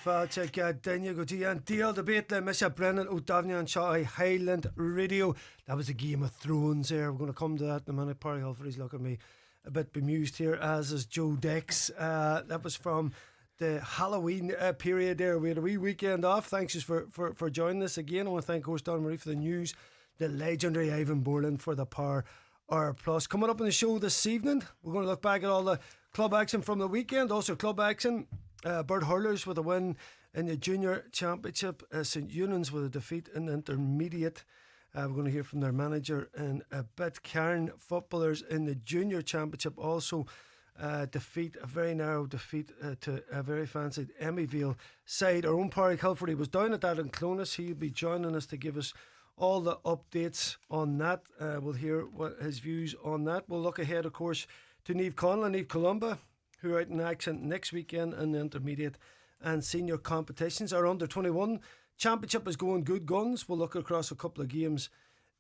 Fáilte ga daine go dtí an díal de bit le me se Brennan ó Devenney an seo Highland Radio. That was a Game of Thrones there. We're going to come to that in a minute. Pauric Hilferty's looking at me a bit bemused here, as is Joe Dex. That was from the Halloween period there. We had a wee weekend off. Thanks just for joining us again. I want to thank host Donna Marie for the news, the legendary Ivan Borland for the Power Hour Plus. Coming up on the show this evening, we're going to look back at all the club action from the weekend. Also club action, Bird Hurlers with a win in the Junior Championship, St Eunan's with a defeat in the Intermediate. We're going to hear from their manager in a bit. Cairn footballers in the Junior Championship also a very narrow defeat to a very fancied Emmyville side. Our own Pauric Hilferty was down at that in Clonus. He'll be joining us to give us all the updates on that. We'll hear what his views on that. We'll look ahead, of course, to Niamh Conlon, Niamh Columba, who are out in action next weekend in the intermediate and senior competitions. Our under 21 championship is going good guns. We'll look across a couple of games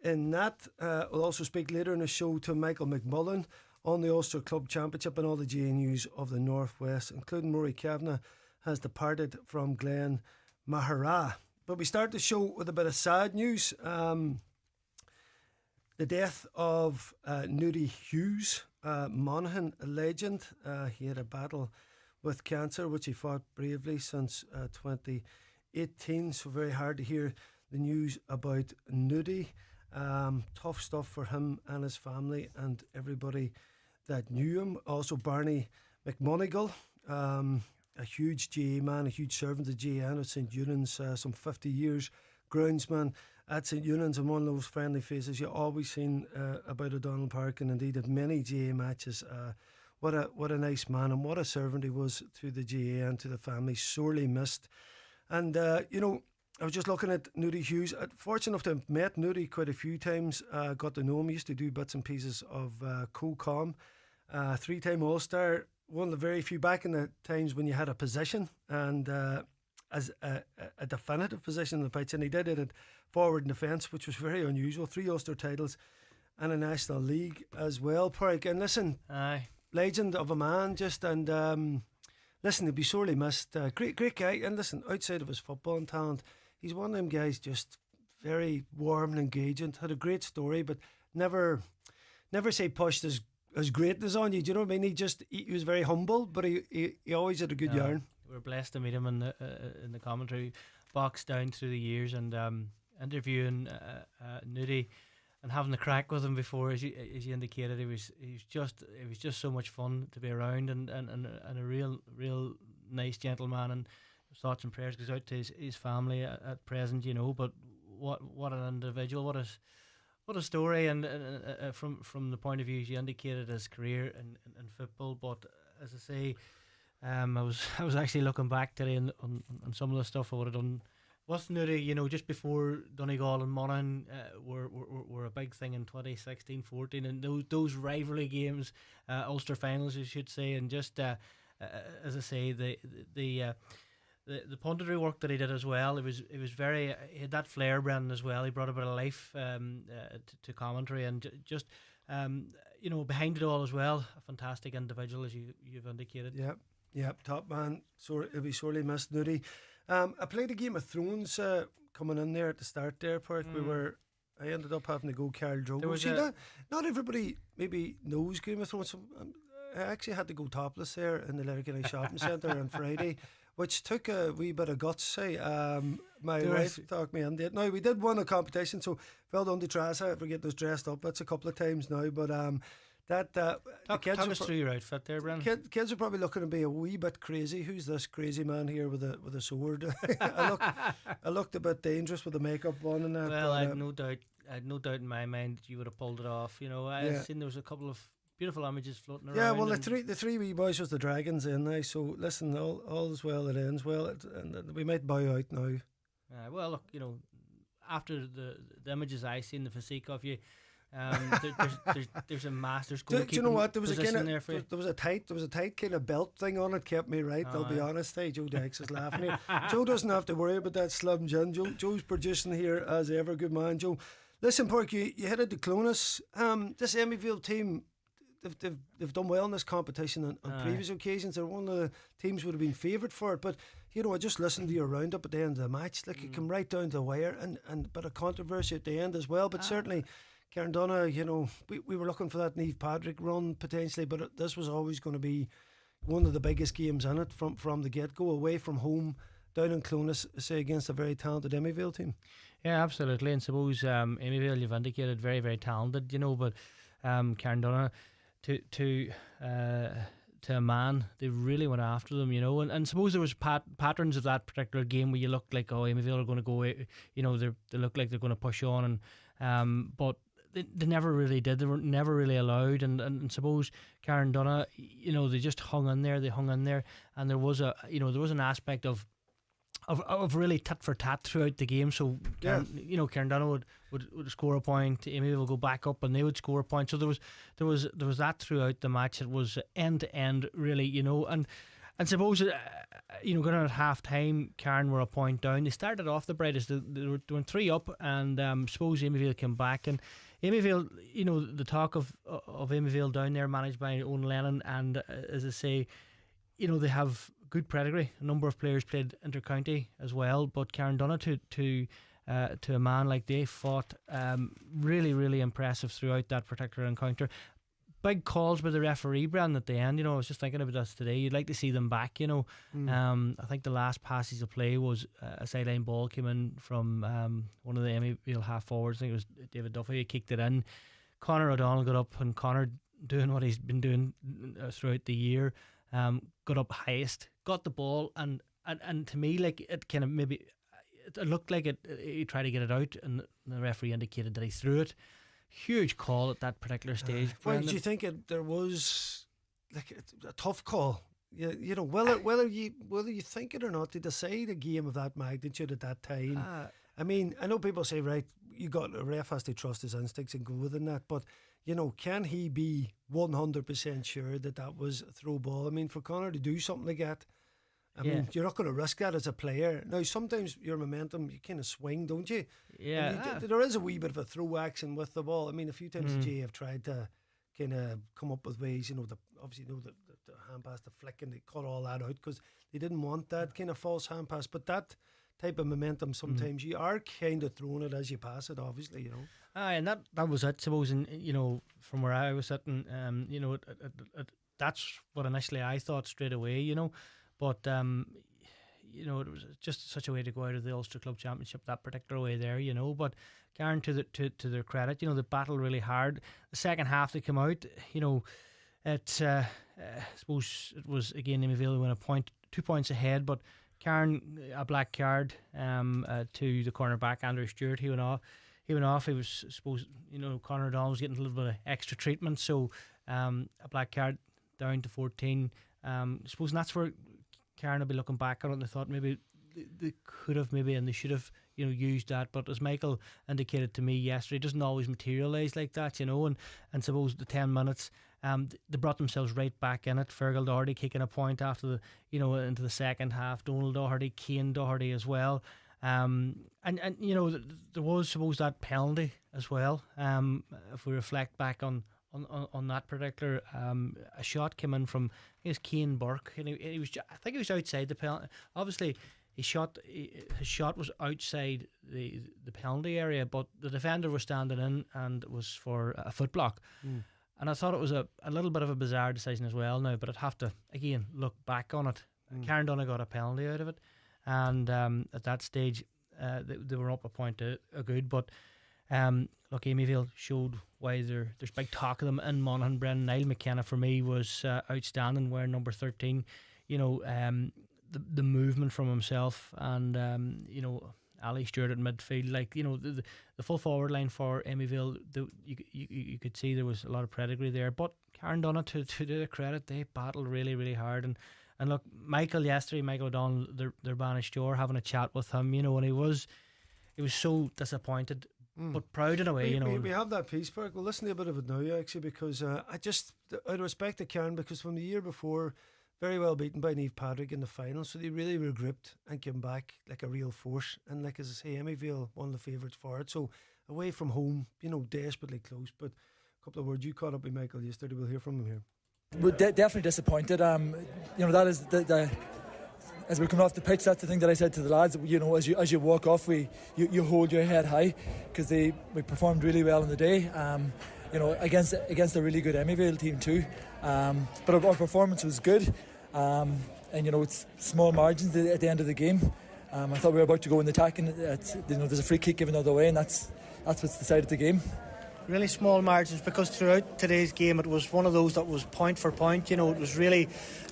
in that. We'll also speak later in the show to Micheal McMullen on the Ulster Club Championship and all the GNUs of the Northwest, including Rory Kavanagh has departed from Glen Mahara. But we start the show with a bit of sad news. The death of Nudie Hughes, Monaghan legend. He had a battle with cancer which he fought bravely since 2018, so very hard to hear the news about Nudie. Tough stuff for him and his family and everybody that knew him. Also Barney McMonigal, a huge GA man, a huge servant of GAN at St Eunan's, some 50 years groundsman at St Eunan's, and one of those friendly faces you always seen about O'Donnell Park, and indeed at many GA matches. What a nice man, and what a servant he was to the GA and to the family. Sorely missed. And I was just looking at Nudie Hughes. Fortunate enough to have met Nudie quite a few times. Got to know him. He used to do bits and pieces of co-com. 3-time All-Star. One of the very few back in the times when you had a position, and as a definitive position in the pitch, and he did it at forward and defence, which was very unusual. 3 Ulster titles and a National League as well. Pauric, and listen, aye, legend of a man, just, and listen, he'll be sorely missed. Great guy, and listen, outside of his footballing talent, he's one of them guys, just very warm and engaging. Had a great story, but never say pushed his greatness on you. Do you know what I mean? He was very humble, but he always had a good yarn. We were blessed to meet him in the commentary box down through the years, and interviewing Nudie and having the crack with him before, as you indicated. It was just so much fun to be around, and a real nice gentleman, and thoughts and prayers goes out to his family at present, but what an individual, what a story, and from the point of view, you indicated his career in football. But as I say, I was actually looking back today on some of the stuff I would have done with Nudie, just before Donegal and Monaghan were a big thing in 2016-14, and those rivalry games, Ulster finals, you should say, and just as I say, the punditry work that he did as well, it was very, he had that flair, Brendan, as well. He brought a bit of life to commentary, and just behind it all as well, a fantastic individual, as you've indicated. Yep, top man. So it'll be sorely missed, Nudie. I played a Game of Thrones coming in there at the start there, Pauric. I ended up having to go Carl Drogo. Not everybody maybe knows Game of Thrones. I actually had to go topless there in the Letterkenny shopping centre on Friday, which took a wee bit of guts. My wife talked me into it. Now, we did win a competition, so well done to Trasa for getting us dressed up. That's a couple of times now, but That the Talk us through your outfit there, Brennan. Kids are probably looking to be a wee bit crazy. Who's this crazy man here with a sword? I looked a bit dangerous with the makeup on and that. Well, I had no doubt in my mind that you would have pulled it off. You know, I've seen there was a couple of beautiful images floating around. Yeah, well, the three wee boys was the dragons in now. So listen, all is well that ends well, and we might bow out now. Well, look, you know, after the images I seen, the physique of you. There's a master's goal. Do you know what? There was a tight kind of belt thing on it. Kept me right. I'll be honest. Hey, Joe Dykes is laughing here. Joe doesn't have to worry about that Slim Jim. Joe's producing here as ever. Good man, Joe. Listen, Pauric, you headed to Clonus. This Emmyville team, they've done well in this competition on previous occasions. They're one of the teams would have been favoured for it. But you know, I just listened to your roundup at the end of the match. Like it came right down to the wire, and a bit of controversy at the end as well. But certainly. Karen Donna, you know, we were looking for that Niamh Patrick run potentially, but this was always going to be one of the biggest games in it from the get-go, away from home, down in Clonus, say, against a very talented Emmyville team. Yeah, absolutely. And suppose Emmyville, you've indicated, very, very talented, you know, but Karen Donna, to a man, they really went after them, you know, and suppose there was patterns of that particular game where you looked like, oh, Emmyville are going to go, you know, they look like they're going to push on, and but they never really did. They were never really allowed, and suppose Karen Donna, you know, they just hung in there. They hung in there, and there was an aspect of really tit for tat throughout the game. So Karen Donna would score a point, Amy would go back up, and they would score a point. So there was that throughout the match. It was end to end, really, you know, and suppose going on at half time, Karen were a point down. They started off the brightest. They were 3 up, and suppose Emmyville came back, and Emmyville, you know, the talk of Emmyville down there, managed by Owen Lennon, and as I say, you know, they have good pedigree. A number of players played inter-county as well, but Karen Donna to a man, like, they fought really, really impressive throughout that particular encounter. Big calls by the referee, Brandon, at the end. You know, I was just thinking about this today. You'd like to see them back, you know. I think the last passes of play was a sideline ball came in from one of the Emmyville half forwards. I think it was David Duffy. He kicked it in. Conor O'Donnell got up, and Conor, doing what he's been doing throughout the year, got up highest, got the ball, and to me, like, it kind of maybe it looked like he tried to get it out, and the referee indicated that he threw it. Huge call at that particular stage. Why did you think there was like a tough call? You know, whether you think it or not, to decide a game of that magnitude at that time. I mean, I know people say, right, a ref has to trust his instincts and go within that, but you know, can he be 100% sure that was a throw ball? I mean, for Conor to do something like that, I mean, you're not going to risk that as a player. Now, sometimes your momentum, you kind of swing, don't you? Yeah. There is a wee bit of a throw action with the ball. I mean, a few times the J have tried to kind of come up with ways, you know, the hand pass, the flick, and they cut all that out because they didn't want that kind of false hand pass. But that type of momentum, sometimes you are kind of throwing it as you pass it, obviously, you know. And that was it, suppose, and, you know, from where I was sitting, you know, that's what initially I thought straight away, you know. But, you know, it was just such a way to go out of the Ulster Club Championship that particular way there, you know. But Karen, to their credit, you know, they battled really hard. The second half they came out, you know, I suppose it was, again, Emmyville went 2 points ahead, but Karen, a black card to the cornerback, Andrew Stewart. He went off. He was, suppose, you know, Conor O'Donnell was getting a little bit of extra treatment, so a black card down to 14. Suppose that's where Karen will be looking back on it, and they thought maybe they could have, maybe, and they should have, you know, used that. But as Micheal indicated to me yesterday, it doesn't always materialise like that, you know. And suppose the 10 minutes, they brought themselves right back in it. Fergal Doherty kicking a point after into the second half. Donald Doherty, Cian Doherty as well. And you know, there was, suppose, that penalty as well. If we reflect back on that particular, a shot came in from, I think it was Cian Burke, and he was, I think he was outside the penalty. Obviously, his shot was outside the penalty area, but the defender was standing in, and it was for a foot block. And I thought it was a little bit of a bizarre decision as well now, but I'd have to, again, look back on it. Karen Donna got a penalty out of it, and at that stage they were up a point a good, but Look, Emmyville showed why there's big talk of them in Monaghan. Brendan Niall McKenna for me was outstanding, wearing number 13. The movement from himself, and Ali Stewart at midfield, the full forward line for Emmyville, you could see there was a lot of pedigree there. But Karen Donna, to do the credit, they battled really, really hard. And look, Micheal O'Donnell, their banished door, having a chat with him, and he was so disappointed, but proud in a way. We have that piece, Pauric. We'll listen to a bit of it now, actually, because out of respect to Karen, because from the year before, very well beaten by Niamh Patrick in the final, so they really regrouped and came back like a real force. And like, as I say, Emmyville, one of the favourites for it. So away from home, desperately close. But a couple of words, you caught up with Micheal yesterday. We'll hear from him here. We're definitely disappointed. That is the as we're coming off the pitch, that's the thing that I said to the lads. As you walk off, you hold your head high, because we performed really well on the day. Against a really good Emmyville team too. But our performance was good. It's small margins at the end of the game. I thought we were about to go in the attack, and there's a free kick given the other way, and that's what's decided the game. Really small margins, because throughout today's game it was one of those that was point for point. It was really,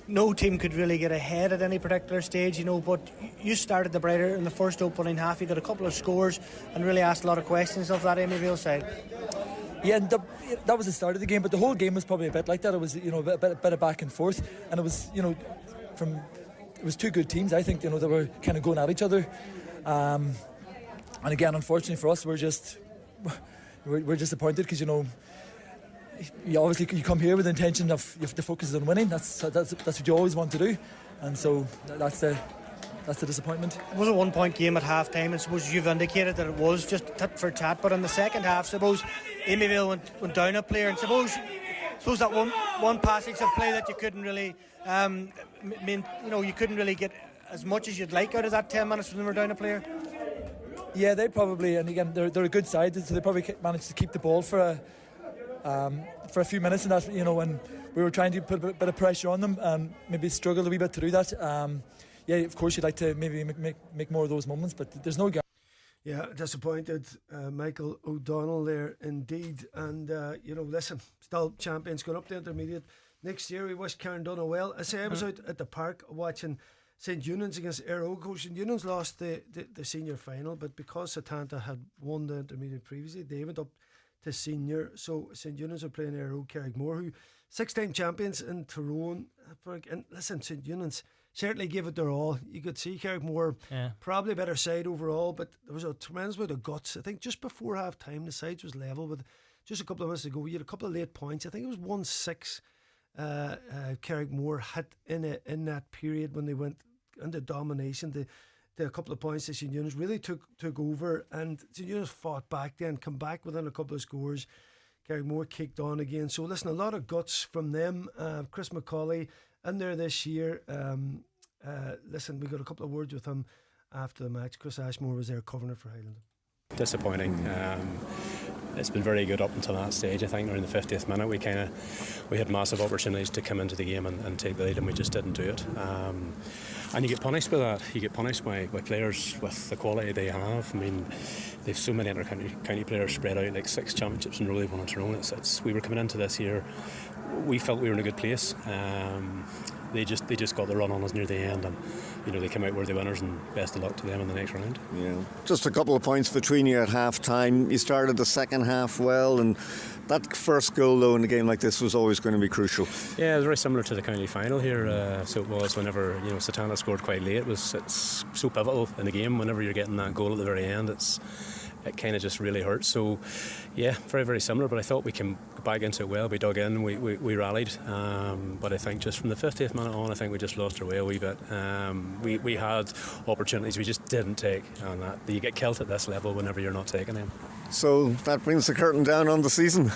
no team could really get ahead at any particular stage. But you started the brighter in the first opening half. You got a couple of scores and really asked a lot of questions of that Emmyville side. Yeah, and that was the start of the game, but the whole game was probably a bit like that. It was a bit of back and forth, and it was it was two good teams. I think that were kind of going at each other, and again, unfortunately for us, we're disappointed, because you obviously you come here with the intention of the focus is on winning. That's what you always want to do, and so that's the disappointment. It was a 1 point game at half time, and suppose you've indicated that it was just tit for tat, but in the second half, suppose Emmyville went down a player, and suppose that one passage of play that you couldn't really you couldn't really get as much as you'd like out of that 10 minutes when they were down a player. Yeah, they probably, and again, they're a good side, so they probably managed to keep the ball for a few minutes, and that, when we were trying to put a bit of pressure on them, and maybe struggled a wee bit to do that. Of course you'd like to maybe make more of those moments, but there's no guarantee. Yeah, disappointed Micheal O'Donnell there indeed. And listen, still champions, going up the intermediate next year. We wish Karen Donna well. I say I was out at the park watching St Eunan's against Aero. St Eunan's lost the senior final, but because Satanta had won the intermediate previously, they went up to senior. So St Eunan's are playing Aero Carrick Moore, who 6-time champions in Tyrone. And listen, St Eunan's certainly gave it their all. You could see Carrick Moore probably a better side overall, but there was a tremendous amount of guts. I think just before half time the sides was level with just a couple of minutes to go. You had a couple of late points. I think it was 1-6 Carrick Moore hit in that period when they went into domination. The couple of points that St Eunan's really took over, and St Eunan's fought back then, come back within a couple of scores. Carrick Moore kicked on again. So listen, a lot of guts from them. Chris McCauley in there this year. Listen, we got a couple of words with him after the match. Chris Ashmore was there covering it for Highland. Disappointing. It's been very good up until that stage. I think around the 50th minute we had massive opportunities to come into the game and take the lead, and we just didn't do it. And you get punished by that. You get punished by players with the quality they have. I mean, they've so many inter-county players spread out, like 6 championships in a row they've won on Tyrone. We were coming into this year, we felt we were in a good place. They just got the run on us near the end, and they came out worthy winners, and best of luck to them in the next round. Yeah, just a couple of points between you at half time. You started the second half well, and that first goal though in a game like this was always going to be crucial. Yeah, it was very similar to the county final here. So it was whenever Satana scored quite late. It's so pivotal in the game. Whenever you're getting that goal at the very end, it kind of just really hurts. So yeah, very, very similar, but I thought we came back into it well. We dug in, we rallied, but I think just from the 50th minute on, I think we just lost our way a wee bit. We had opportunities we just didn't take, and that you get killed at this level whenever you're not taking them. So that brings the curtain down on the season.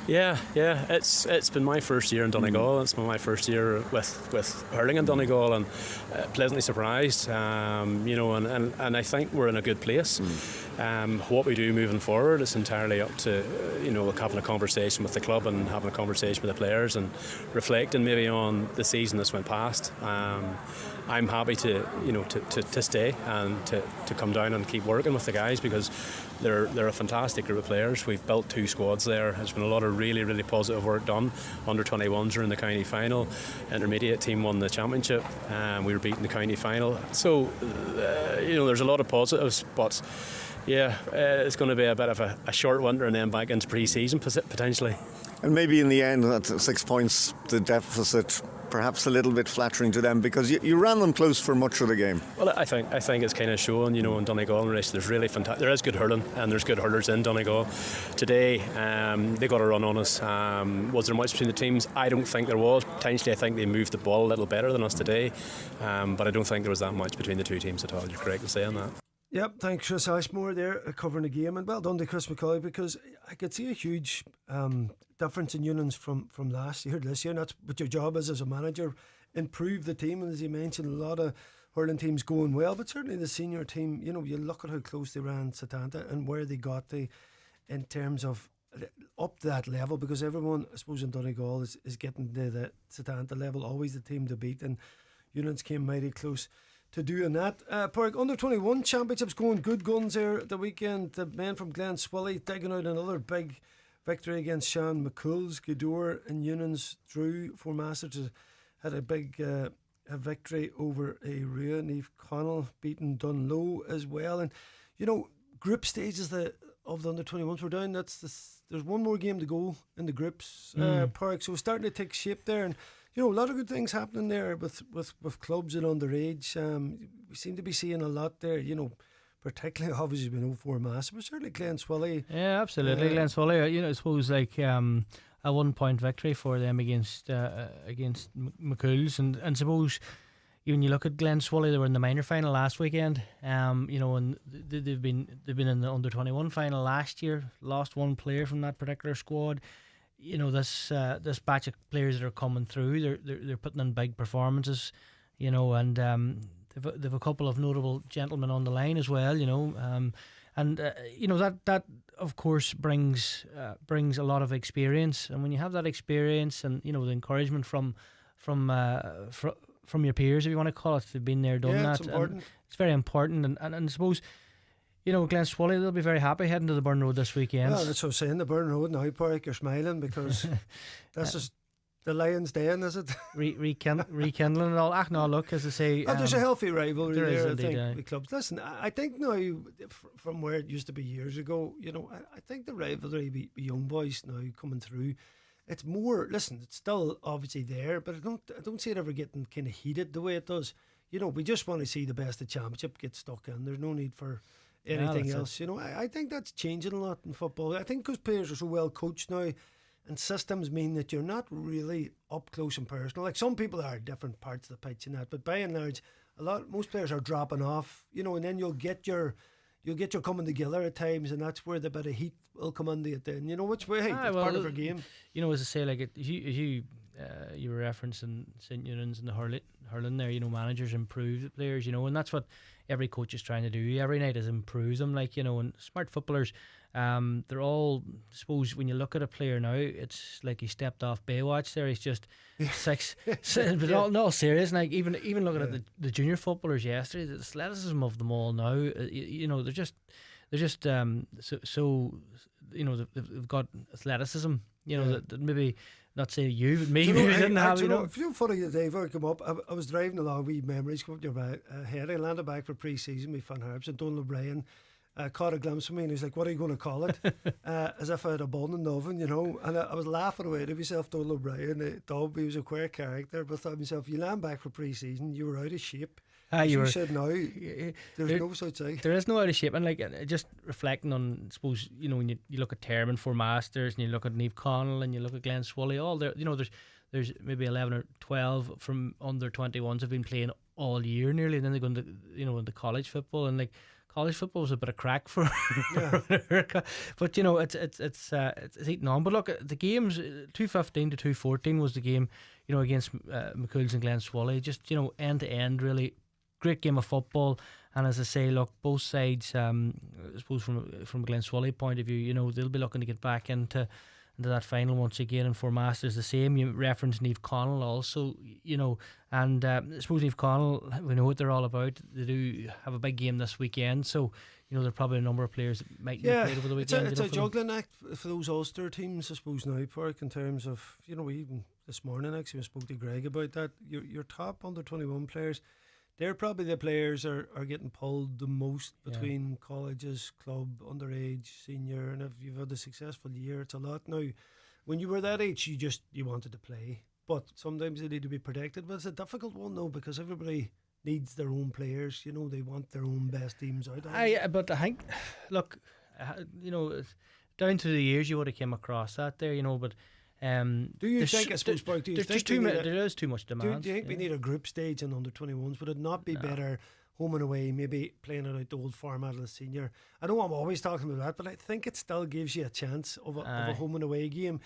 Yeah, it's been my first year in Donegal. It's been my first year with hurling in Donegal, and pleasantly surprised. And I think we're in a good place. What we do moving forward is entirely up to having a conversation with the club and having a conversation with the players and reflecting maybe on the season that's went past. I'm happy to stay and to come down and keep working with the guys because they're a fantastic group of players. We've built 2 squads there. There's been a lot of really, really positive work done. Under 21s are in the county final. Intermediate team won the championship. We were beating the county final. So there's a lot of positives, but yeah, it's going to be a bit of a short winter and then back into pre-season potentially. And maybe in the end, at 6 points, the deficit perhaps a little bit flattering to them because you ran them close for much of the game. Well, I think it's kind of shown, in Donegal and race. There's really there is good hurling and there's good hurlers in Donegal. Today, they got a run on us. Was there much between the teams? I don't think there was. Potentially, I think they moved the ball a little better than us today, but I don't think there was that much between the 2 teams at all. You're correct in saying that. Yep, thanks Chris Ashmore there covering the game, and well done to Chris McCoy because I could see a huge difference in unions from last year to this year, and that's what your job is as a manager, improve the team. And as you mentioned, a lot of hurling teams going well, but certainly the senior team, you look at how close they ran Satanta and where they got in terms of up to that level, because everyone I suppose in Donegal is getting to the Satanta level, always the team to beat, and unions came mighty close to doing that. Pauric, under 21 championships going good guns there at the weekend. The men from Glen Swilly digging out another big victory against Sean McCool's. Gudor and Unions Drew for Masters had a big victory over a Rua. Neve Connell beating Dunlow as well. And group stages of the under 21s were down. There's one more game to go in the groups, Pauric, so it's starting to take shape there, and a lot of good things happening there with clubs and underage. We seem to be seeing a lot there, particularly obviously been 04 Mass, but certainly Glen Swilly. Yeah, absolutely. Glen Swilly, I suppose like a 1 point victory for them against McCool's, and suppose when you look at Glen Swilly, they were in the minor final last weekend. And they've been in the under 21 final last year. Lost one player from that particular squad. This batch of players that are coming through, they're putting in big performances, and they've a couple of notable gentlemen on the line as well, that of course brings a lot of experience, and when you have that experience and the encouragement from your peers, if you want to call it, they've been there, done that. It's important. It's very important, and I suppose. Glen Swilly, they'll be very happy heading to the Burn Road this weekend. Well, that's what I'm saying, the Burn Road now, Pauric, you're smiling because this is the Lion's Den, is it? Rekindling and all. No, look, as I say... there's a healthy rivalry there, indeed, I think, with clubs. Listen, I think now, from where it used to be years ago, I think the rivalry with young boys now coming through, it's more, listen, it's still obviously there, but I don't see it ever getting kind of heated the way it does. We just want to see the best of championship get stuck in. There's no need for anything else. I think that's changing a lot in football. I think because players are so well coached now, and systems mean that you're not really up close and personal. Like some people are different parts of the pitch and that, but by and large, most players are dropping off. And then you'll get your coming together at times, and that's where the bit of heat will come into it. Then which way it's part of our game. As I say, like you were referencing St. Eunan's and the hurling there. Managers improve the players. And that's what every coach is trying to do every night, is improve them. And smart footballers, they're all, I suppose, when you look at a player now, it's like he stepped off Baywatch there. He's just 6 but all serious. Like even looking at the junior footballers yesterday, the athleticism of them all now, they're just so they've got athleticism, that maybe not say you, but me, maybe didn't have. Funny that Dave come up. I was driving along, wee memories come up to your head. I landed back for pre-season with Van Harps, and Donald O'Brien caught a glimpse of me, and he's like, "What are you going to call it?" As if I had a bun in the oven, And I was laughing away to myself. Donald O'Brien, he was a queer character, but I thought to myself, you land back for pre-season, you were out of shape. You said now there's no such thing. There is no out of shape, and like just reflecting on, I suppose, when you look at Terman for Masters, and you look at Neve Connell, and you look at Glen Swilly, all there, there's maybe 11 or 12 from under 21s have been playing all year nearly, and then they go into into college football, and like college football was a bit of crack for America, but it's eating on. But look, the games 215 to 214 was the game, against McCool's and Glen Swilly, just end to end, really great game of football. And as I say, look, both sides, I suppose from a Glenswally point of view, you know, they'll be looking to get back into that final once again. And for Masters the same. You referenced Niamh Connell also, you know, and I suppose Niamh Connell, we know what they're all about. They do have a big game this weekend, so you know there are probably a number of players that might be played over the weekend. It's a juggling act for those Ulster teams, I suppose now, Pauric, in terms of, you know, even this morning actually I spoke to Greg about that. Your top under 21 players, they're probably the players are getting pulled the most between colleges, club, underage, senior, and if you've had a successful year, it's a lot. Now, when you were that age, you wanted to play, but sometimes they need to be protected. But it's a difficult one though, because everybody needs their own players. You know, they want their own best teams out. But I think, look, you know, down through the years you would have came across that there, you know, but. Do you think, I suppose, Pauric, there is too much demand? Do you think we need a group stage in under 21s? Would it not be better home and away, maybe playing it out the old format of the senior? I know I'm always talking about that, but I think it still gives you a chance of a home and away game,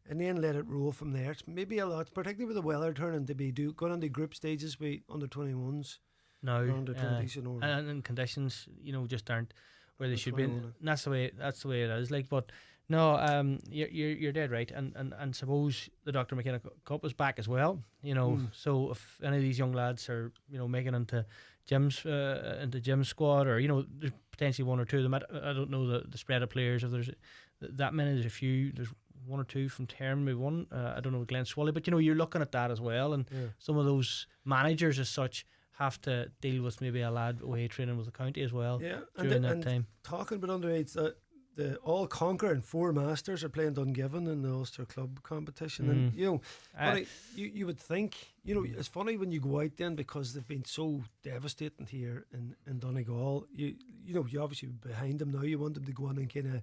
and then let it roll from there. It's maybe a lot, particularly with the weather turning to be going on the group stages with under 21s. No, under 20s, you know, and conditions, you know, just aren't where they should be. And that's the way it is. Like, but. No, you're dead right, and suppose the Dr. McKenna Cup is back as well. You know, so if any of these young lads are, you know, making into gym squad, or you know, there's potentially one or two of them. I don't know the spread of players. If there's that many, there's a few. There's one or two from Term, maybe one. I don't know, Glenswally, but you know, you're looking at that as well, and some of those managers as such have to deal with maybe a lad away training with the county as well. Yeah, during that time. Talking about underage, the all Conquer and 4 Masters are playing Dungiven in the Ulster Club competition, and you know, you would think, you know, it's funny when you go out then, because they've been so devastating here in Donegal. You know, you obviously behind them now. You want them to go on and kind of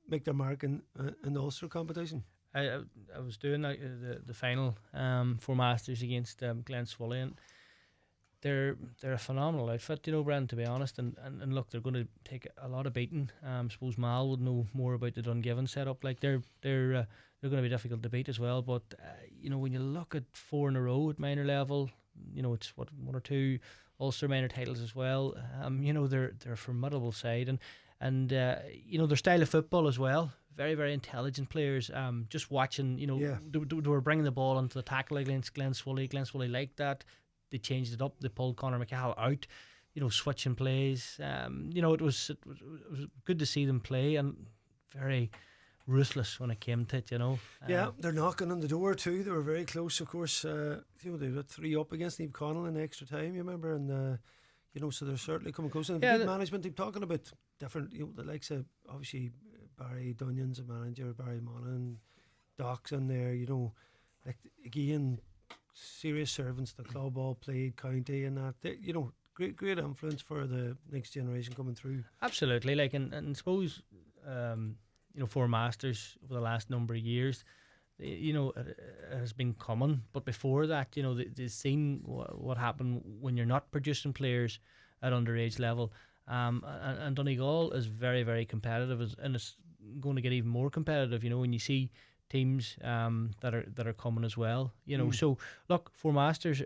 make their mark in the Ulster competition. I was doing the final 4 Masters against Glenswally, and they're a phenomenal outfit, you know, Brendan, to be honest, and look, they're going to take a lot of beating. I suppose Mal would know more about the Dungiven setup. Like they're going to be difficult to beat as well. But you know, when you look at 4 in a row at minor level, you know, it's what 1 or 2 Ulster minor titles as well. You know, they're a formidable side, and you know, their style of football as well. Very, very intelligent players. Just watching, you know, they were bringing the ball into the tackle against Glenswally. Glenswally liked that. They changed it up. They pulled Conor Micheal out, you know, switching plays. You know, it was good to see them play, and very ruthless when it came to it, you know. Yeah, they're knocking on the door too. They were very close, of course. You know, they got 3 up against Niamh Connell in extra time, you remember, and you know, so they're certainly coming close. And good management. They're talking about different, you know, the likes of obviously Barry Dunyan's a manager, Barry Mullen, Doc's in there, you know, like again, serious servants. The club all played county, and that you know, great influence for the next generation coming through. Absolutely, like and suppose you know, 4 Masters over the last number of years, you know, it has been common. But before that, you know, they've seen what happened when you're not producing players at underage level. And Donegal is very, very competitive, and it's going to get even more competitive. You know, when you see teams that are coming as well, you know. So look, 4 Masters,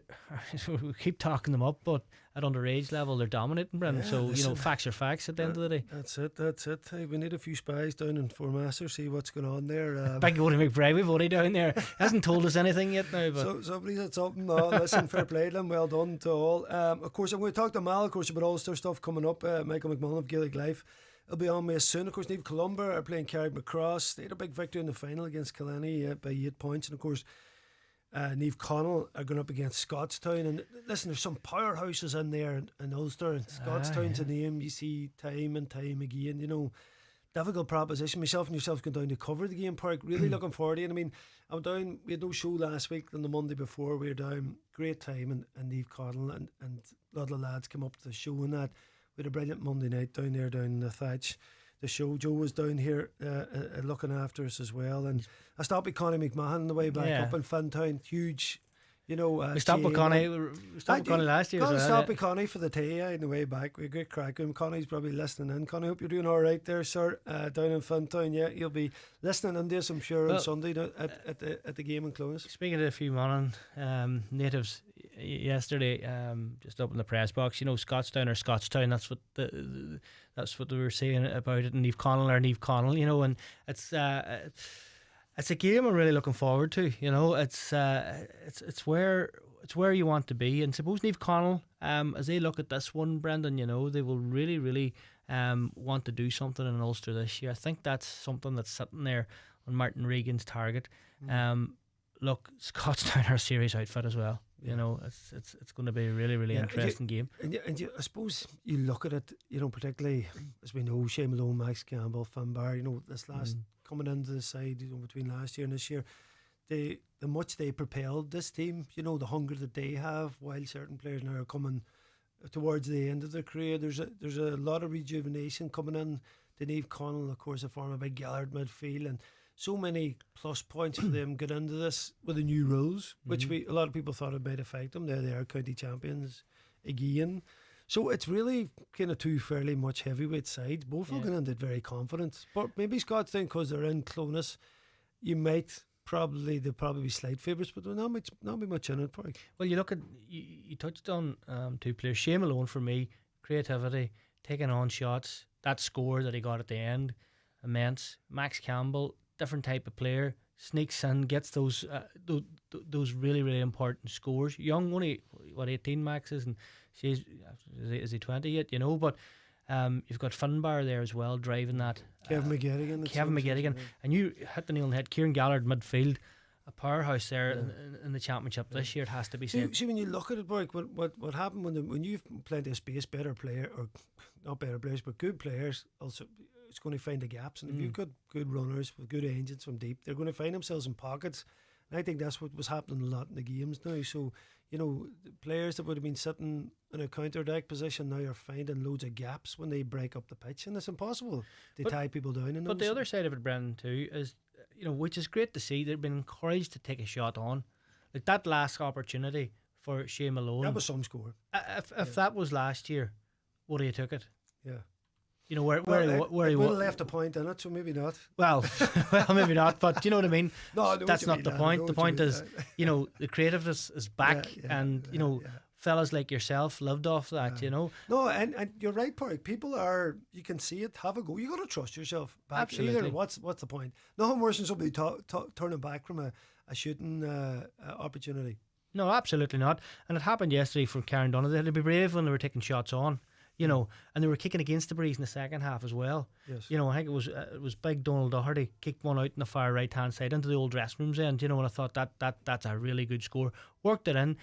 we keep talking them up, but at underage level they're dominating, Brendan. So listen, you know, facts are facts at the end of the day. That's it. Hey, we need a few spies down in 4 Masters, see what's going on there. Big Woody McBride, we've already down there, hasn't told us anything yet now, but so somebody said something. Listen, fair play to them, well done to all. Of course, I'm going to talk to Mal, of course, about Ulster stuff coming up. Michael McMullen of Gaelic Life, it'll be on me as soon. Of course, Niamh Columba are playing Carrick Moore. They had a big victory in the final against Kilkenny by 8 points. And of course, Niamh Connell are going up against Scottstown. And listen, there's some powerhouses in there in Ulster. And Scottstown's a name you see time and time again. You know, difficult proposition. Myself and yourself going down to cover the game, Pauric. Really looking forward to it. I mean, I'm down. We had no show last week and the Monday before. We were down. Great time. And Niamh Connell and a lot of lads came up to the show and that. We had a brilliant Monday night down there, down in the Thatch. The show, Joe was down here looking after us as well. And I stopped with Connie McMahon on the way back up in Fintown. Huge, you know. We stopped with Connie. We stopped with Connie last year. Stopped with Connie for the tea on the way back. We had a great crack. Connie's probably listening in. Connie, hope you're doing all right there, sir. Down in Fintown, yeah, you'll be listening in this, I'm sure, on Sunday at the game in Clones. Speaking of a few Mullen natives, yesterday, just up in the press box. You know, Scottstown or Scottstown. That's what they were saying about it. And Niamh Connell or Niamh Connell. You know, and it's a game I'm really looking forward to. You know, it's where you want to be. And suppose Niamh Connell, as they look at this one, Brendan, you know, they will really want to do something in Ulster this year. I think that's something that's sitting there on Martin Regan's target. Look, Scottstown are a serious outfit as well. You know, it's going to be a really interesting game. And I suppose you look at it, you know, particularly as we know, Shane Malone, Max Campbell, Finbar, you know, this last coming into the side, you know, between last year and this year, the much they propelled this team, you know, the hunger that they have, while certain players now are coming towards the end of their career. There's a lot of rejuvenation coming in. Niamh Connell, of course, a former big Gallard midfield, and so many plus points for them get into this with the new rules, which a lot of people thought it might affect them. They are county champions again. So it's really kind of two fairly much heavyweight sides, both looking into it very confident. But maybe Scottstown, because they're in Clonus, they'll probably be slight favourites, but there'll not be much in it, Pauric. Well, you look at, you touched on two players. Shane Malone, for me, creativity, taking on shots, that score that he got at the end, immense. Max Campbell, different type of player, sneaks in, gets those really important scores. Young, only 18 Max is, and is he 20 yet? You know, but you've got Finbar there as well, driving that. Kevin McGettigan, and you hit the nail on the head. Kieran Gallard midfield, a powerhouse there in the championship this year. It has to be said. See, when you look at it, Pauric, what happened when you've plenty of space, better player, or not better players, but good players also. It's going to find the gaps, and if you've got good runners with good engines from deep, they're going to find themselves in pockets. And I think that's what was happening a lot in the games now. So, you know, the players that would have been sitting in a counter-attack position now are finding loads of gaps when they break up the pitch, and it's impossible to tie people down. But the other side of it, Brendan, too, is, you know, which is great to see, they've been encouraged to take a shot on. Like that last opportunity for Shane Malone. That was some score. If that was last year, would he have took it? Yeah. You know, where he would have left a point in it, so maybe not. Well, maybe not, but you know what I mean? No, that's not the point. The point is, you know, the creativeness is back, and you know, fellas like yourself lived off that, you know. No, and you're right, Pauric. People are, you can see it, have a go. You got to trust yourself back. Absolutely. Either, what's the point? Nothing worse than somebody turning back from a shooting opportunity. No, absolutely not. And it happened yesterday from Karen Donna. They had to be brave when they were taking shots on. You know, and they were kicking against the breeze in the second half as well. Yes. You know, I think it was big Donald Doherty kicked one out in the far right hand side into the old dressing rooms end. You know, and I thought that's a really good score. Worked it in,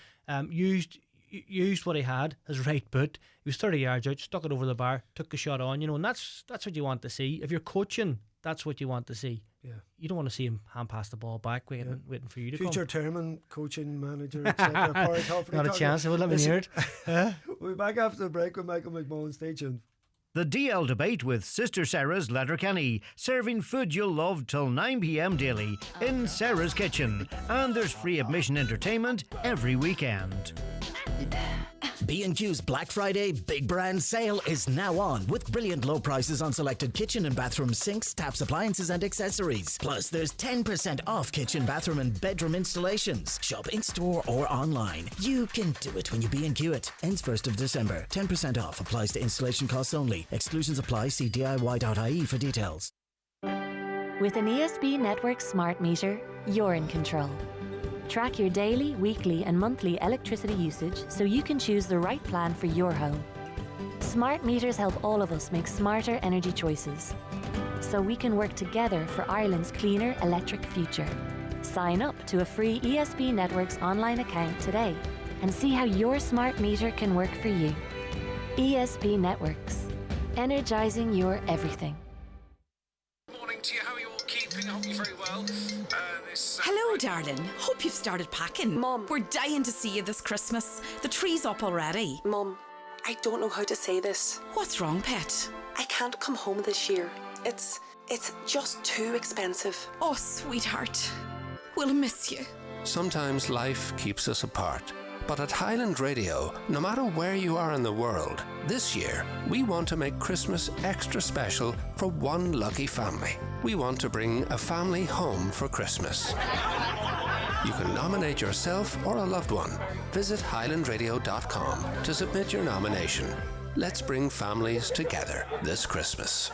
used what he had, his right boot. He was 30 yards out, stuck it over the bar, took a shot on. You know, and that's what you want to see. If you're coaching, that's what you want to see. Yeah. You don't want to see him hand pass the ball back, waiting for you to Future come. chairman, coaching manager, etc. Pauric Hilferty. Not a chance. I would let me hear it. We'll be back after the break with Michael McMullen. Stay tuned. The DL Debate with Sister Sarah's Letterkenny, serving food you'll love till 9 p.m. daily in Sarah's Kitchen. And there's free admission entertainment every weekend. B&Q's Black Friday Big Brand Sale is now on, with brilliant low prices on selected kitchen and bathroom sinks, taps, appliances and accessories. Plus, there's 10% off kitchen, bathroom and bedroom installations. Shop in-store or online. You can do it when you B&Q it. Ends 1st of December. 10% off. Applies to installation costs only. Exclusions apply. See DIY.ie for details. With an ESB Network smart meter, you're in control. Track your daily, weekly and monthly electricity usage so you can choose the right plan for your home. Smart meters help all of us make smarter energy choices, so we can work together for Ireland's cleaner electric future. Sign up to a free ESB Networks online account today and see how your smart meter can work for you. ESB Networks, energising your everything. Morning to you. How are you all keeping? I hope you're very well. Hello, darling. Hope you've started packing. Mum. We're dying to see you this Christmas. The tree's up already. Mum, I don't know how to say this. What's wrong, pet? I can't come home this year. It's just too expensive. Oh, sweetheart. We'll miss you. Sometimes life keeps us apart. But at Highland Radio, no matter where you are in the world, this year we want to make Christmas extra special for one lucky family. We want to bring a family home for Christmas. You can nominate yourself or a loved one. visit highlandradio.com to submit your nomination. Let's bring families together this Christmas.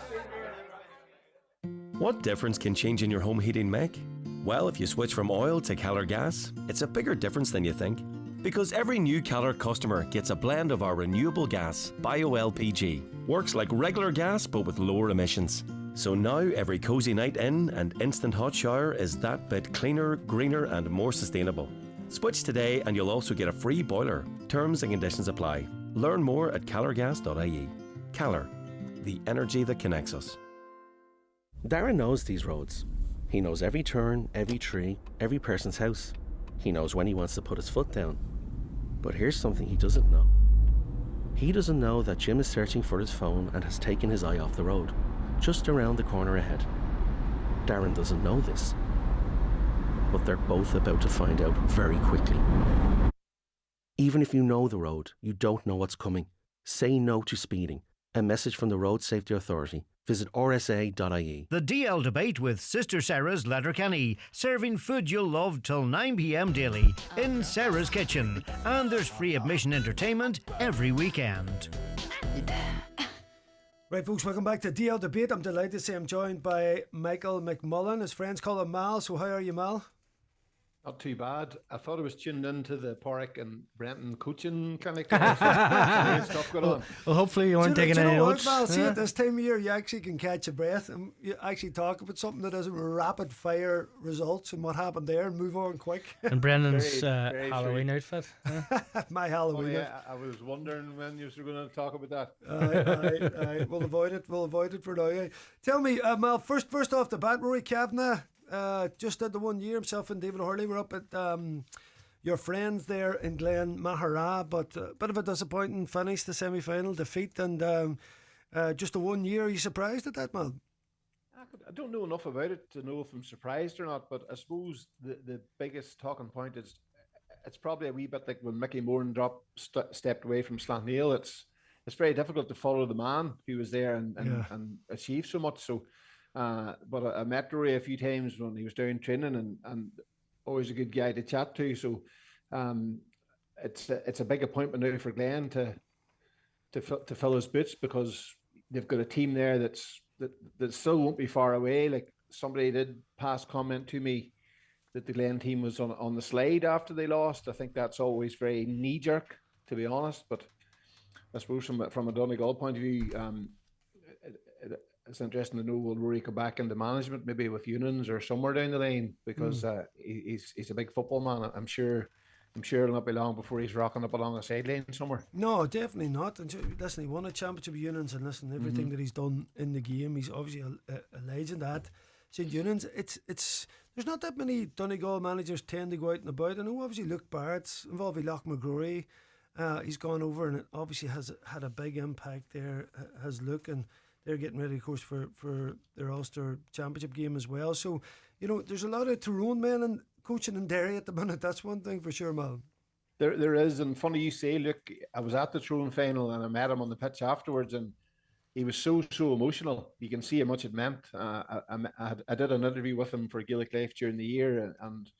What difference can changing your home heating make? Well, if you switch from oil to Keller gas, it's a bigger difference than you think. Because every new Keller customer gets a blend of our renewable gas, bio-LPG. Works like regular gas but with lower emissions. So now every cosy night in and instant hot shower is that bit cleaner, greener and more sustainable. Switch today and you'll also get a free boiler. Terms and conditions apply. Learn more at kellergas.ie. Keller, the energy that connects us. Darren knows these roads. He knows every turn, every tree, every person's house. He knows when he wants to put his foot down. But here's something he doesn't know. He doesn't know that Jim is searching for his phone and has taken his eye off the road, just around the corner ahead. Darren doesn't know this. But they're both about to find out very quickly. Even if you know the road, you don't know what's coming. Say no to speeding. A message from the Road Safety Authority. Visit rsa.ie. The DL debate with Sister Sara's Letterkenny, serving food you'll love till 9 p.m. daily in Sara's kitchen. And there's free admission entertainment every weekend. Right, folks, welcome back to DL debate. I'm delighted to say I'm joined by Micheal McMullen. His friends call him Mal. So how are you, Mal? Not too bad. I thought I was tuned into the Pauric and Brenton coaching clinic. Stuff going on. Well, hopefully you weren't taking any notes. Mal, see, at this time of year, you actually can catch a breath and you actually talk about something that has rapid fire results and what happened there and move on quick. And Brendan's very Halloween outfit. My Halloween outfit. I was wondering when you were going to talk about that. Aye. We'll avoid it. We'll avoid it for now. Tell me, Mal, first off the bat, Rory Kavanagh. Just did the 1 year. Himself and David Hurley were up at your friends there in Glen Mahara, but a bit of a disappointing finish, the semi-final defeat, and just a 1 year. Are you surprised at that, man? I don't know enough about it to know if I'm surprised or not, but I suppose the biggest talking point is it's probably a wee bit like when Mickey Moore stepped away from Slantneil. It's very difficult to follow the man who was there and achieve so much. So. But I met Rory a few times when he was down training and always a good guy to chat to. So it's a big appointment now for Glenn to fill his boots because they've got a team there that still won't be far away. Like somebody did pass comment to me that the Glen team was on the slide after they lost. I think that's always very knee jerk, to be honest. But I suppose from a Donegal point of view, it's interesting to know will Rory come back into management, maybe with Unions or somewhere down the line, because he's a big football man. I'm sure it'll not be long before he's rocking up along a sideline somewhere. No, definitely not. And listen, he won a championship with Unions, and listen, everything that he's done in the game, he's obviously a legend at St Unions. It's there's not that many Donegal managers tend to go out and about. I know obviously Luke Barrett's involved with Loch McGrory. He's gone over and it obviously has had a big impact there. Has Luke, and they're getting ready, of course, for their Ulster Championship game as well. So, there's a lot of Tyrone men and coaching in Derry at the minute. That's one thing for sure, Mal. There is, and funny you say, look, I was at the Tyrone final and I met him on the pitch afterwards, and he was so emotional. You can see how much it meant. I did an interview with him for Gaelic Life during the year, and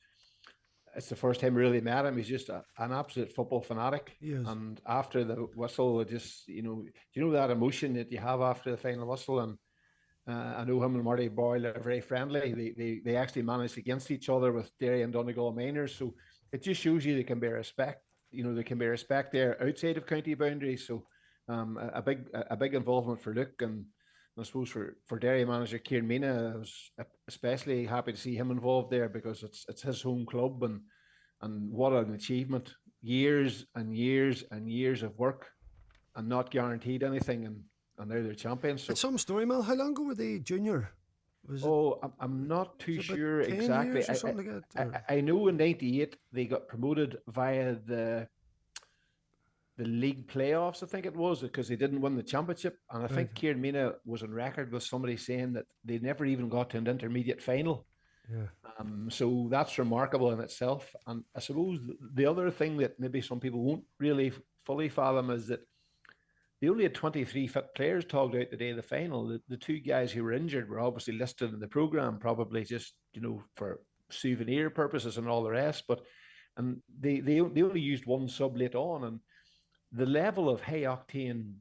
it's the first time I really met him. He's just an absolute football fanatic. Yes. And after the whistle, it just, that emotion that you have after the final whistle. And I know him and Marty Boyle are very friendly. They actually managed against each other with Derry and Donegal minors. So it just shows you they can be respect. There can be respect there outside of county boundaries. So a big involvement for Luke, and I suppose for Derry manager Kieran Mina, I was especially happy to see him involved there because it's his home club, and what an achievement. Years and years and years of work and not guaranteed anything, and now they're champions. So. It's some story, Mal. How long ago were they junior? I'm not too sure exactly. I know in '98 they got promoted via the league playoffs, I think it was, because they didn't win the championship. And I think Kieran Mina was on record with somebody saying that they never even got to an intermediate final. Yeah. So that's remarkable in itself. And I suppose the other thing that maybe some people won't really fully fathom is that they only had 23 fit players togged out the day of the final. The two guys who were injured were obviously listed in the programme, probably just, for souvenir purposes and all the rest. But and they only used one sub late on, and the level of high octane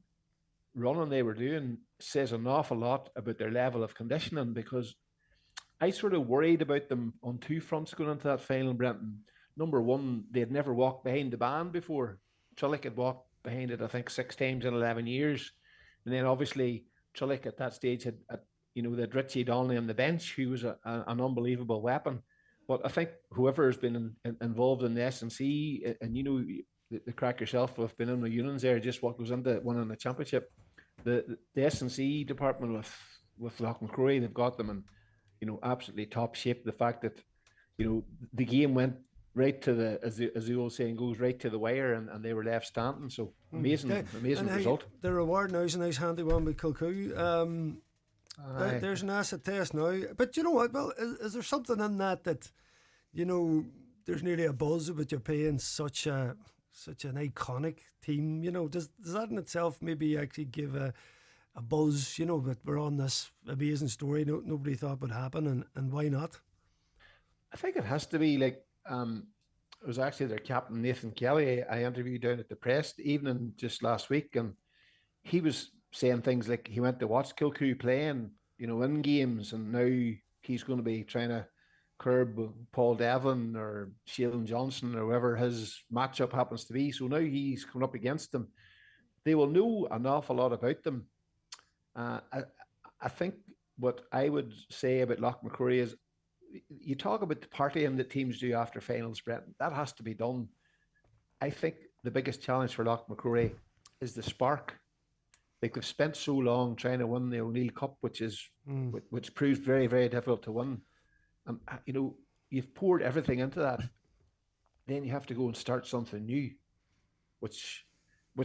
running they were doing says an awful lot about their level of conditioning, because I sort of worried about them on two fronts going into that final, Brenton. Number one, they had never walked behind the band before. Trillick had walked behind it, I think, 6 times in 11 years. And then obviously Trillick at that stage had they had Richie Donnelly on the bench, who was an unbelievable weapon. But I think whoever has been involved in the S&C, and the crack yourself have been in the unions there, just what goes into winning the championship. The S&C department with Lochmacrory, they've got them in absolutely top shape. The fact that the game went right to the, as the old saying goes, right to the wire, and they were left standing. So amazing result. The reward now is a nice handy one with Kilcoo. There's an asset test now, but you know what? Well, is there something in that there's nearly a buzz about you're paying such an iconic team? Does that in itself maybe actually give a buzz? That we're on this amazing story nobody thought would happen, and why not? I think it has to be like. It was actually their captain Nathan Kelly I interviewed down at the press evening just last week, and he was saying things like he went to watch Kilcoo playing, in games, and now he's going to be trying to curb Paul Devlin or Shailen Johnson or whoever his matchup happens to be. So now he's coming up against them. They will know an awful lot about them. I think what I would say about Lochmacrory is, you talk about the partying that teams do after finals, Brett. That has to be done. I think the biggest challenge for Lochmacrory is the spark. Like, they've spent so long trying to win the O'Neill Cup, which proves very, very difficult to win. And you've poured everything into that. Then you have to go and start something new, which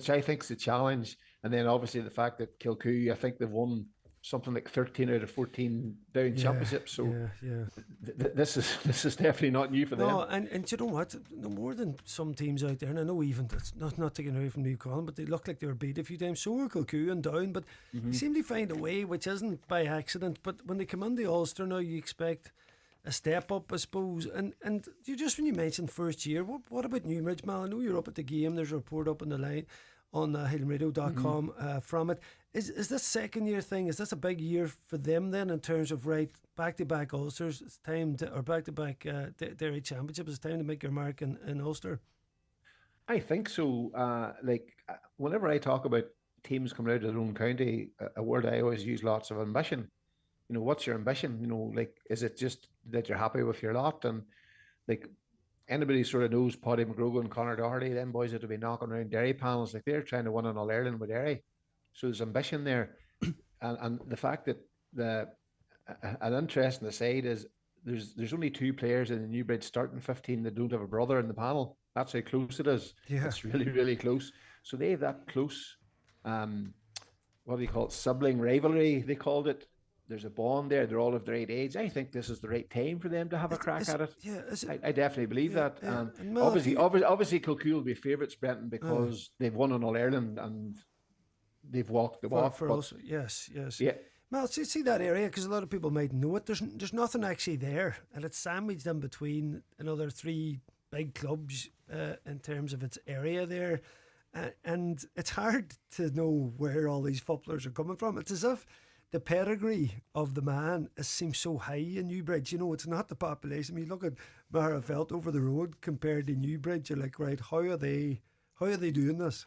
I think is the challenge. And then obviously the fact that Kilcoo, I think they've won something like 13 out of 14 down championships. So this is definitely not new for them. No, and you know what? No more than some teams out there, and I know even that's not taking away from Newcastle, but they look like they were beat a few times. So were Kilcoo and Down, but they seem to find a way, which isn't by accident. But when they come in the Ulster now, you expect a step up, I suppose. And you just, when you mentioned first year, what about Newbridge, Mal? I know you're up at the game. There's a report up on the line on HighlandRadio.com from it. Is this second year thing? Is this a big year for them then, in terms of back to back Ulsters? It's time to, or back to back Derry Championship. It's time to make your mark in Ulster. I think so. Whenever I talk about teams coming out of their own county, a word I always use lots of ambition. What's your ambition? Is it just that you're happy with your lot? And anybody sort of knows Paddy McGrogan and Conor Doherty, them boys that will be knocking around Derry panels, they're trying to win an All-Ireland with Derry. So there's ambition there. and the fact that an interesting aside is there's only 2 players in the Newbridge starting 15 that don't have a brother in the panel. That's how close it is. Yeah. It's really, really close. So they have that close, what do you call it, sibling rivalry, they called it. There's a bond there. They're all of the right age. I think this is the right time for them to have a crack at it. Yeah, I definitely believe that. And obviously, Kilcoo will be favourites, Brenton, because they've won an All-Ireland and they've walked the walk. Yes. Yeah. Well, see that area, because a lot of people might know it. There's nothing actually there, and it's sandwiched in between another 3 big clubs in terms of its area there, and it's hard to know where all these footballers are coming from. It's as if the pedigree of the man seems so high in Newbridge. It's not the population. I mean, look at Maherafelt over the road compared to Newbridge. You're like, right, how are they doing this?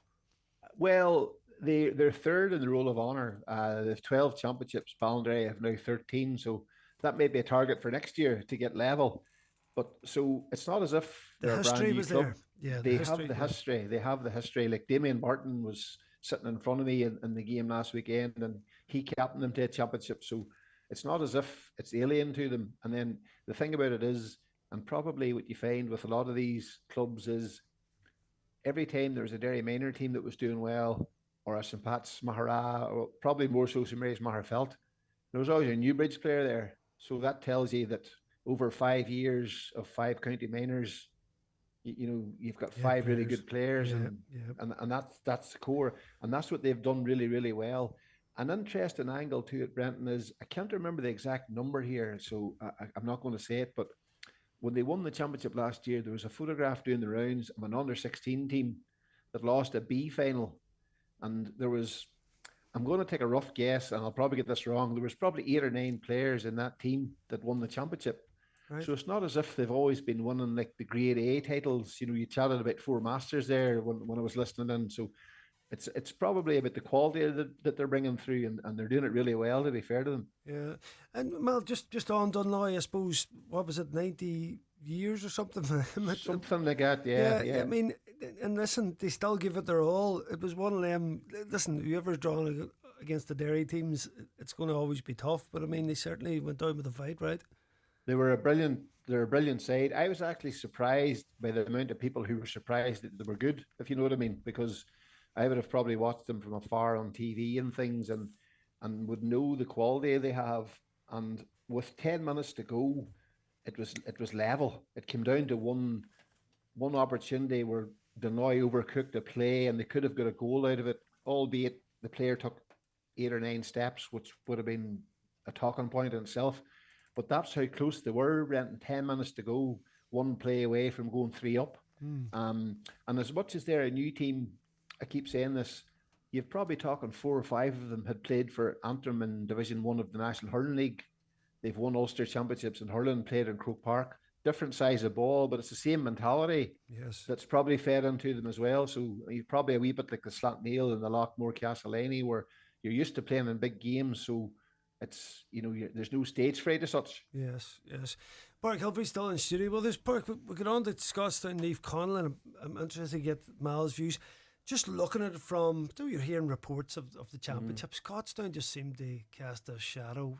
Well, they're third in the Roll of Honour. They have 12 championships. Ballinderry have now 13. So that may be a target for next year to get level. But so it's not as if the history was club. There. Yeah, they have the history. They have the history. Like Damien Martin was sitting in front of me in the game last weekend, and he captained them to a championship. So it's not as if it's alien to them. And then the thing about it is, and probably what you find with a lot of these clubs is, every time there was a Derry minor team that was doing well, or a St. Pat's Mahara, or probably more so St. Mary's Maherafelt, there was always a Newbridge player there. So that tells you that over 5 years of 5 county minors, you've got 5 really good players, and that's the core, and that's what they've done really, really well. An interesting angle to it, Brenton, is I can't remember the exact number here, so I'm not going to say it, but when they won the championship last year, there was a photograph doing the rounds of an under-16 team that lost a B final. And there was, I'm going to take a rough guess, and I'll probably get this wrong, there was probably 8 or 9 players in that team that won the championship. Right. So it's not as if they've always been winning like the grade A titles. You know, you chatted about 4 Masters there when I was listening in. So it's probably about the quality that they're bringing through, and they're doing it really well, to be fair to them. Yeah. And Mal, just on Dunloy, I suppose, what was it, 90 years or something? Something like that, yeah. I mean, and listen, they still give it their all. It was one of them, listen, whoever's drawn against the Derry teams, it's going to always be tough, but I mean, they certainly went down with a fight, right? They're a brilliant side. I was actually surprised by the amount of people who were surprised that they were good, if you know what I mean, because I would have probably watched them from afar on TV and things, and would know the quality they have. And with 10 minutes to go, it was level. It came down to one opportunity where Denoy overcooked a play, and they could have got a goal out of it, albeit the player took 8 or 9 steps, which would have been a talking point in itself. But that's how close they were. Renting 10 minutes to go, one play away from going 3 up. And as much as they're a new team, I keep saying this, you're probably talking 4 or 5 of them had played for Antrim in Division 1 of the National Hurling League. They've won Ulster Championships in hurling, played in Croke Park. Different size of ball, but it's the same mentality. Yes. That's probably fed into them as well. So you're probably a wee bit like the Slantneil and the Lockmore Castlelany, where you're used to playing in big games. So it's, you know, there's no stage fright as such. Yes. Pauric Hilferty's still in studio with us. Pauric, we get on to Scottstown, Naomh Conall, and I'm interested to get Mal's views. Just looking at it from, you're hearing reports of the championship, Scottstown just seemed to cast a shadow,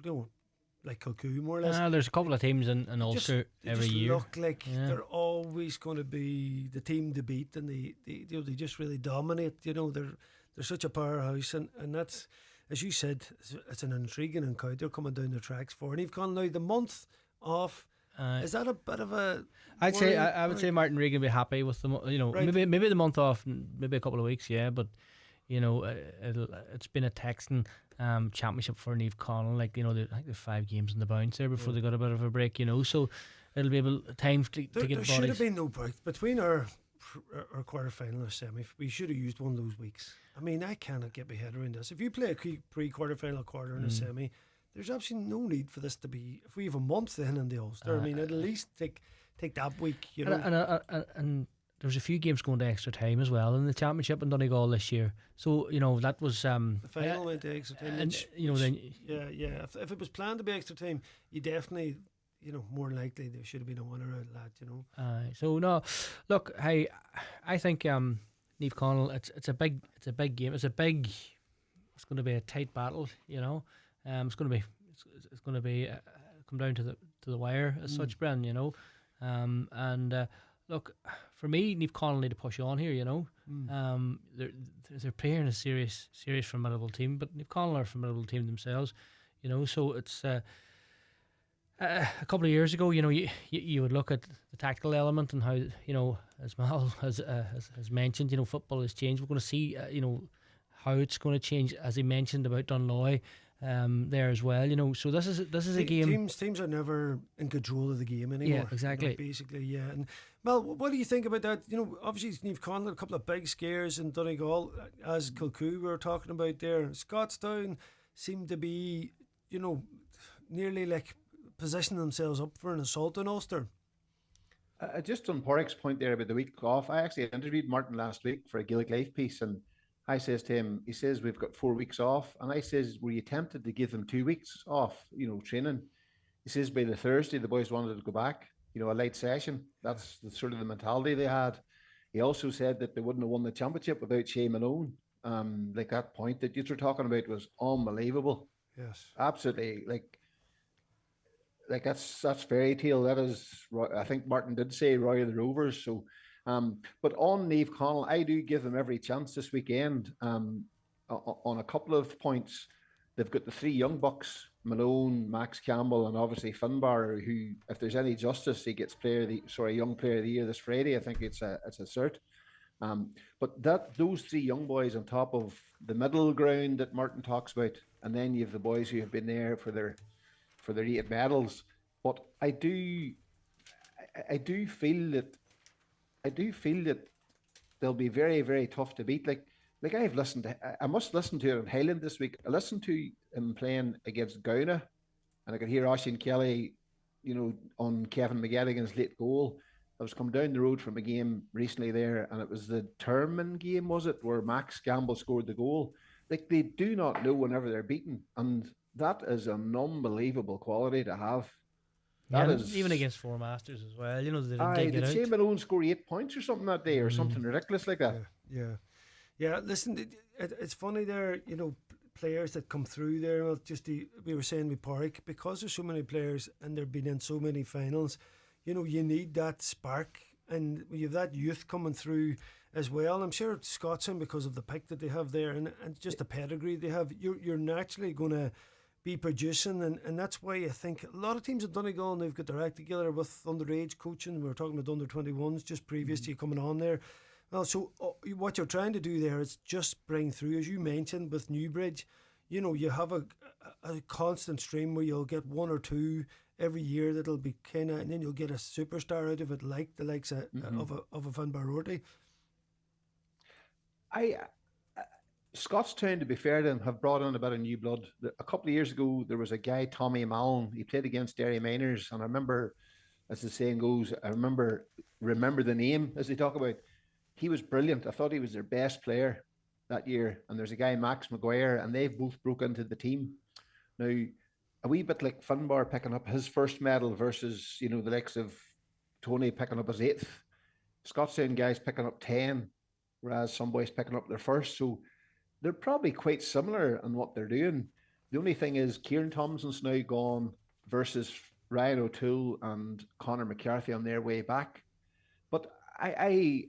like Kilcoo more or less. There's a couple of teams in Ulster every year. They look like they're always going to be the team to beat, and they just really dominate. You know, they're such a powerhouse, and that's, as you said, it's an intriguing encounter coming down the tracks for Naomh Conall. Now the month off. Is that a bit of a? I would say Martin Regan would be happy with them. You know, right. maybe the month off, maybe a couple of weeks, yeah. But you know, it's been a taxing championship for Naomh Conall. Like, you know, I think there's 5 games in the bounce there before they got a bit of a break. You know, so it'll be able time to get There bodies. should have been no break between our quarter final or semi. We should have used one of those weeks. I mean, I cannot get my head around this. If you play a pre-quarter final, quarter, and a semi, there's absolutely no need for this to be. If we have a month then in the Ulster, I mean, at least take that week, you know. And there's a few games going to extra time as well in the championship in Donegal this year. So you know that was the final went to extra time. And you know then if it was planned to be extra time, you definitely, you know, more likely there should have been a winner out of that, you know. So no, look, I think Naomh Conall, it's a big game. It's going to be a tight battle, you know. It's going to be come down to the wire as such, Bren, you know. Look, for me, Naomh Conall need to push on here, you know. They're playing a serious formidable team, but Naomh Conall are a formidable team themselves, you know. So it's a couple of years ago, you know, you would look at the tactical element and how, you know, as Mal has mentioned, you know, football has changed. We're going to see, you know, how it's going to change, as he mentioned about Dunloy. There as well, you know. So this is a game. Teams are never in control of the game anymore. Yeah, exactly. You know, basically, yeah. And Mel, what do you think about that? You know, obviously Naomh Conall, a couple of big scares in Donegal, as Kilcoo we were talking about there. Scottstown seemed to be, you know, nearly like positioning themselves up for an assault on Ulster. Just on Pauric's point there about the week off, I actually interviewed Martin last week for a Gaelic Life piece, and I says to him, he says, we've got 4 weeks off. And I says, were you tempted to give them 2 weeks off, you know, training? He says, by the Thursday, the boys wanted to go back, you know, a light session. That's sort of the mentality they had. He also said that they wouldn't have won the championship without Shea Malone. Like that point that you were talking about was unbelievable. Yes. Absolutely. Like that's fairy tale. That is, I think Martin did say Roy of the Rovers. So, but on Naomh Conall, I do give them every chance this weekend. On a couple of points, they've got the 3 young bucks, Malone, Max Campbell, and obviously Finbar, who, if there's any justice, he gets young player of the year this Friday. I think it's a cert. But those 3 young boys on top of the middle ground that Martin talks about, and then you have the boys who have been there for their 8 medals. But I do feel that they'll be very, very tough to beat. Like I've listened to, I must listen to it in Highland this week. I listened to him playing against Gowna, and I could hear Oisin Kelly, on Kevin McGettigan's late goal. I was coming down the road from a game recently there, and it was the Terman game, was it, where Max Gamble scored the goal. Like, they do not know whenever they're beaten, and that is an unbelievable quality to have. That is even against Four Masters as well. They didn't did get Shane out. Malone score 8 points or something that day, or something ridiculous like that? Yeah. Listen, it's funny there. Players that come through there. Well, we were saying with Pauric, because there's so many players and they've been in so many finals. You need that spark, and you have that youth coming through as well. I'm sure Scotsman, because of the pick that they have there and just the pedigree they have, you're naturally going to be producing, and that's why I think a lot of teams in Donegal, and they've got their act together with underage coaching. We were talking about under 21s just previous to you coming on there. Well, so what you're trying to do there is just bring through, as you mentioned with Newbridge. You have a constant stream where you'll get one or two every year that'll be kind of, and then you'll get a superstar out of it, like the likes of a Van Barorty. Scottstown, to be fair to them, have brought in a bit of new blood. A couple of years ago, there was a guy, Tommy Mullen. He played against Derry Miners, and I remember, as the saying goes, I remember the name as they talk about. He was brilliant. I thought he was their best player that year. And there's a guy, Max McGuire, and they both broke into the team. Now, a wee bit like Finbar picking up his first medal versus, the likes of Tony picking up his 8th. Scottstown guys picking up 10, whereas some boys picking up their first. So they're probably quite similar in what they're doing. The only thing is Kieran Thompson's now gone versus Ryan O'Toole and Conor McCarthy on their way back. But I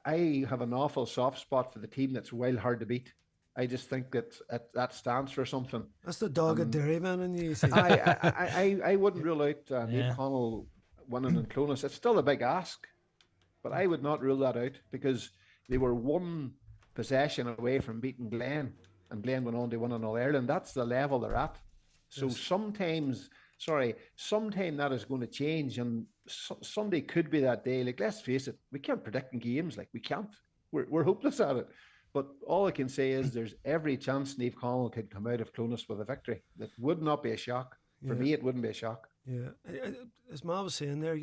have an awful soft spot for the team that's wild hard to beat. I just think that stands for something. That's the dogged Derryman in you. See. I wouldn't rule out Niamh Connell winning in Clonus. It's still a big ask, but I would not rule that out, because they were one possession away from beating Glen, and Glen went on to win in All Ireland. That's the level they're at. So sometime that is going to change, and Sunday could be that day. Like, let's face it, we can't predict in games. Like, we can't. We're hopeless at it. But all I can say is there's every chance Niamh Connell could come out of Clonus with a victory. That would not be a shock. For me, it wouldn't be a shock. Yeah. As Ma was saying there,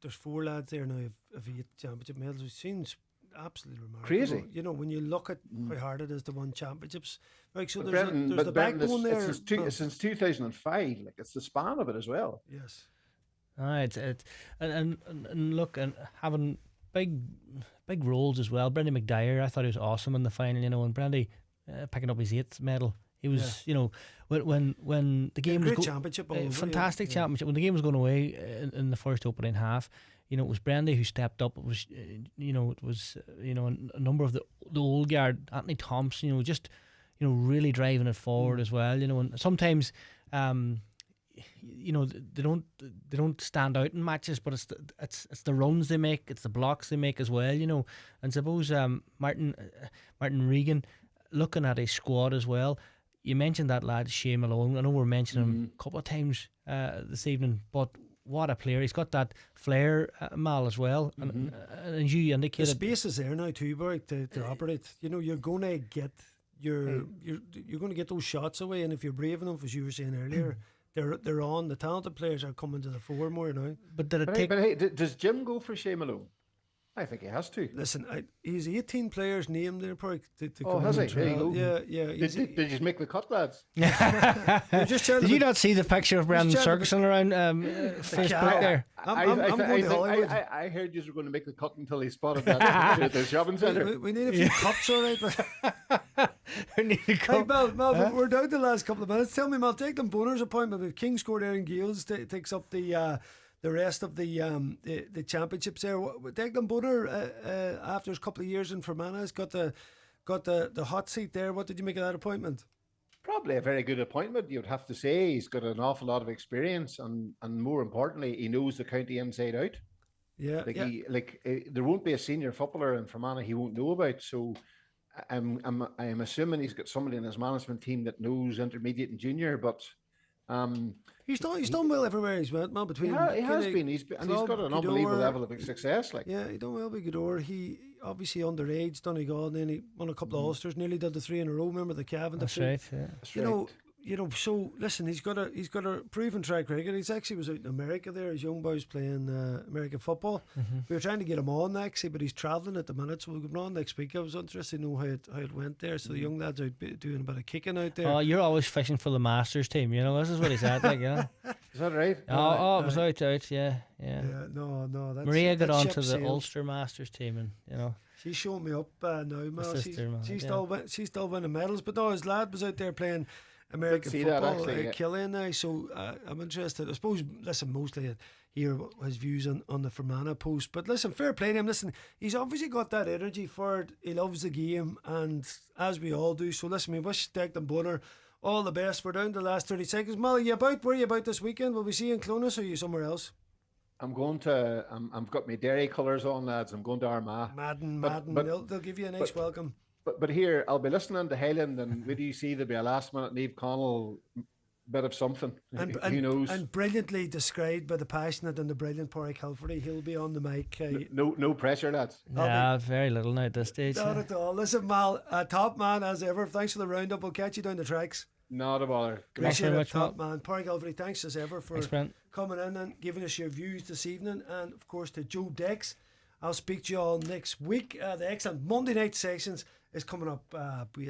there's 4 lads there now of 8 championship medals, which seems absolutely remarkable. Crazy. When you look at how hard it is to win championships. Like, so But there's the backbone there. Since 2005, like, it's the span of it as well. Yes. And look, and having big roles as well. Brendan McDyer, I thought he was awesome in the final, and Brandy picking up his 8th medal. He was, when the game was championship, fantastic championship. When the game was going away in the first opening half, it was Brandy who stepped up. It was, a number of the old guard, Anthony Thompson, just, really driving it forward as well. And sometimes, they don't stand out in matches, but it's the runs they make, it's the blocks they make as well. And suppose Martin Regan, looking at his squad as well. You mentioned that lad Shane Malone. I know we're mentioning him a couple of times this evening, but what a player! He's got that flair, Mal, as well. And as you indicated, the space is there now too, Pauric, to operate. You're going to get you're going to get those shots away, and if you're brave enough, as you were saying earlier. They're on. The talented players are coming to the fore more now. But does Jim go for Shane Malone? I think he has to. Listen, he's 18 players named there, Pauric. Has he? There you go. Yeah. Did you make the cut, lads? Did you not see the picture of Brandon Ferguson around Facebook there? I'm going to Hollywood. I heard you were going to make the cut until he spotted that at the shopping centre. We need a few cups, all right. But we need a cup. Hey, Mel, we're down to the last couple of minutes. Tell me, Mel, Declan Bonner's appointment with Kings Court Aaron Gales takes up the rest of the championships there. Declan Bonner, after a couple of years in Fermanagh, has got the hot seat there. What did you make of that appointment? Probably a very good appointment, you'd have to say. He's got an awful lot of experience, and more importantly, he knows the county inside out. Yeah, there won't be a senior footballer in Fermanagh he won't know about. So I'm assuming he's got somebody in his management team that knows intermediate and junior, but. He's done well everywhere he's went, man. Between He has been. He's got an unbelievable level of success. Like, yeah, he done well with Godor. He obviously underage Donegal, and then he won a couple of Ulsters. Nearly did the 3 in a row. Remember the Cavan That's defeat? right. Yeah. That's You right. know. So listen, he's got a proven track record. He's actually was out in America there. His young boys playing American football. We were trying to get him on actually, but he's travelling at the minute, so we'll get him on next week. I was interested to know how it went there. So the young lads out doing a bit of kicking out there. Oh, you're always fishing for the Masters team. You know, this is what he's at. Like, you know. Is that right? Oh, it was out. Yeah. No. That's, Maria got that onto ship the sailed. Ulster Masters team, and you know. She showed me up now, Mel. sister, man, She's still winning medals, but no, his lad was out there playing American see that, football, actually, yeah. Killian now. So I'm interested. I suppose, listen, mostly hear his views on the Fermanagh post. But listen, fair play to him. Listen, he's obviously got that energy for it. He loves the game, and as we all do. So listen, we wish Declan Bonner all the best. We're down to the last 30 seconds. Mal, where are you about this weekend? Will we see you in Clonus or are you somewhere else? I'm going to. I've got my Derry colours on, lads. I'm going to Armagh. Madden. But They'll give you a nice welcome. But here, I'll be listening to Highland, and where do you see there'll be a last minute Niamh Connell bit of something? Who knows? And brilliantly described by the passionate and the brilliant Pauric Hilferty. He'll be on the mic. No pressure, lads. Yeah, very little now at this stage. Not at all. Listen, Mal, top man as ever. Thanks for the roundup. We'll catch you down the tracks. Not a bother. Appreciate Thanks it, very top man. Pauric Hilferty, thanks as ever for coming in and giving us your views this evening. And of course to Joe Dex. I'll speak to you all next week. The excellent Monday night sessions is coming up.